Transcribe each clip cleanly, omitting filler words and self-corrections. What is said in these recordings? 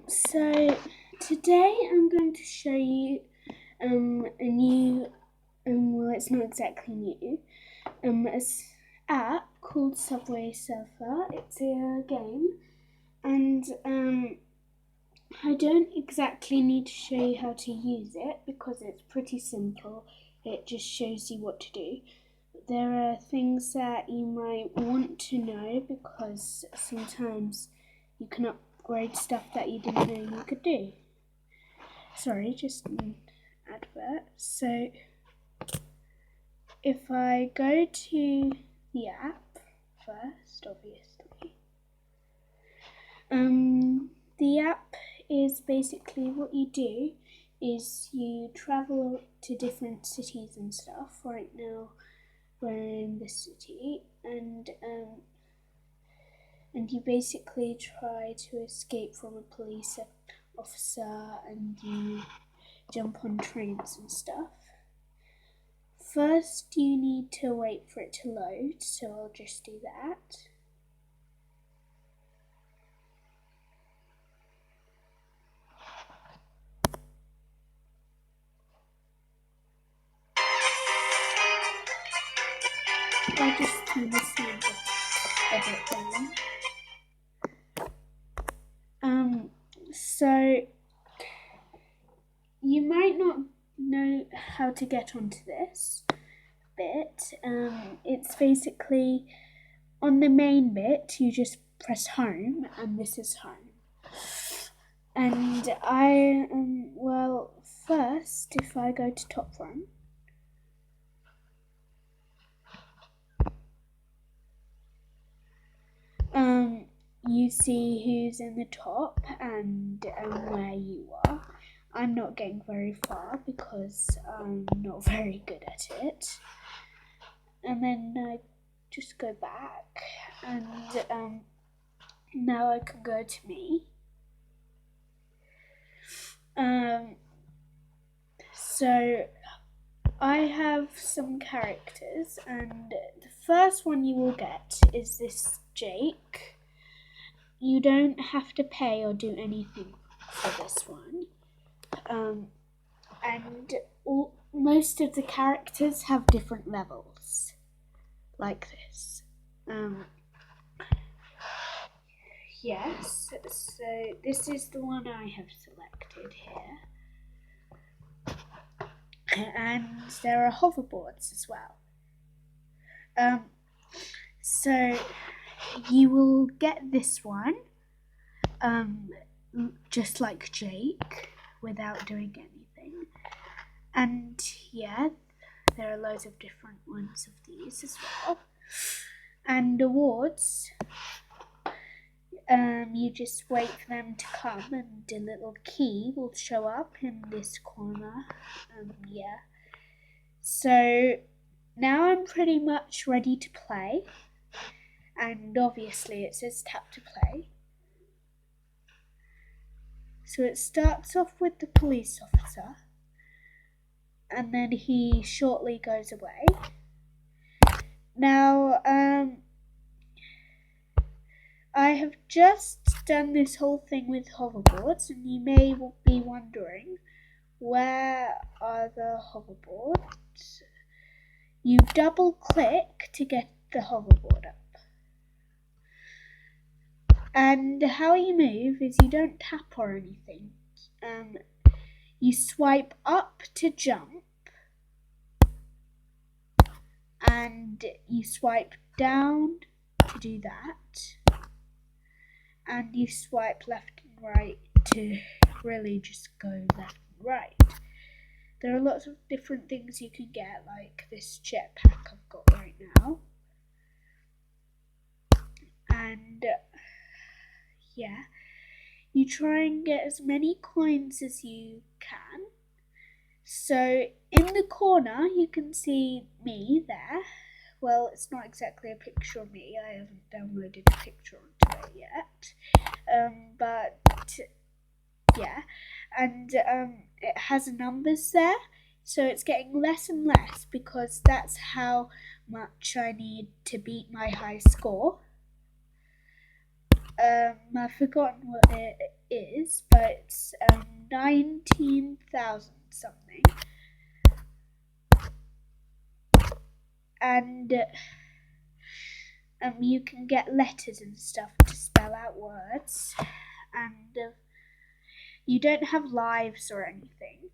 So today I'm going to show you a new, well, it's not exactly new, app called Subway Surfer. It's a game, and I don't exactly need to show you how to use it because it's pretty simple. It just shows you what to do. There are things that you might want to know because sometimes you can upgrade stuff that you didn't know you could do. Sorry, just an advert. So if I go to the app first, obviously, the app is basically what you do is you travel to different cities and stuff. Right now, we're in the city, and you basically try to escape from a police officer, and you jump on trains and stuff. First, you need to wait for it to load, so I'll just do that. I'll just turn the sound a bit down. So you might not know how to get onto this bit. It's basically on the main bit, you just press home, and this is home. And first, if I go to top run, you see who's in the top and where you are. I'm not getting very far because I'm not very good at it. And then I just go back, and now I can go to me. So I have some characters, and the first one you will get is this Jake. You don't have to pay or do anything for this one. And most of the characters have different levels, like this. Yes, so this is the one I have selected here. And there are hoverboards as well. So you will get this one, just like Jake, without doing anything. And yeah, there are loads of different ones of these as well. And awards, you just wait for them to come, and a little key will show up in this corner. Yeah. So now I'm pretty much ready to play, and obviously it says tap to play. So it starts off with the police officer, and then he shortly goes away. Now, I have just done this whole thing with hoverboards, and you may be wondering, where are the hoverboards? You double click to get the hoverboard up. And how you move is you don't tap or anything. You swipe up to jump, and you swipe down to do that, and you swipe left and right to really just go left and right. There are lots of different things you can get, like this jetpack I've got right now. And yeah, you try and get as many coins as you can. So in the corner you can see me there. Well, it's not exactly a picture of me. I haven't downloaded a picture onto it yet. But yeah, and it has numbers there, so it's getting less and less because that's how much I need to beat my high score. I've forgotten what it is, but it's 19,000 something. And you can get letters and stuff to spell out words, and you don't have lives or anything.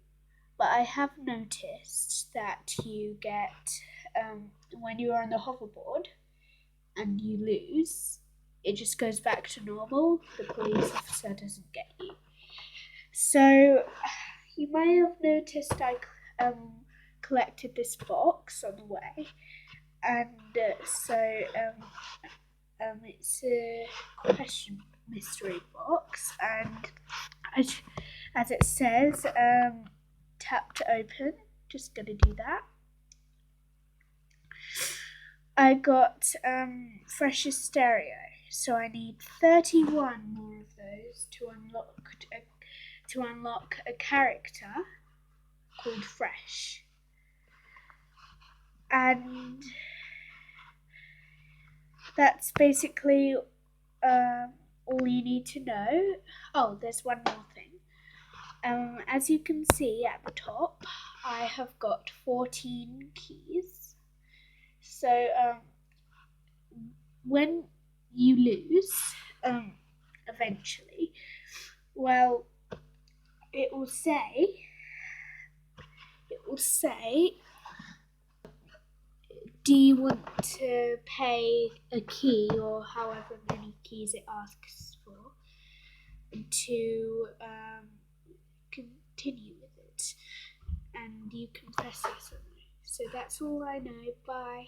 But I have noticed that you get, when you're on the hoverboard and you lose, it just goes back to normal. The police officer doesn't get you. So you may have noticed I collected this box on the way, and it's a question mystery box, and as it says, tap to open. Just gonna do that. I got freshest stereo, so I need 31 more of those to unlock a character called Fresh. And that's basically all you need to know. Oh, there's one more thing. As you can see at the top, I have got 14 keys. So when you lose, eventually, well, it will say, do you want to pay a key or however many keys it asks for to continue with it? And you can press yes or no. So that's all I know. Bye.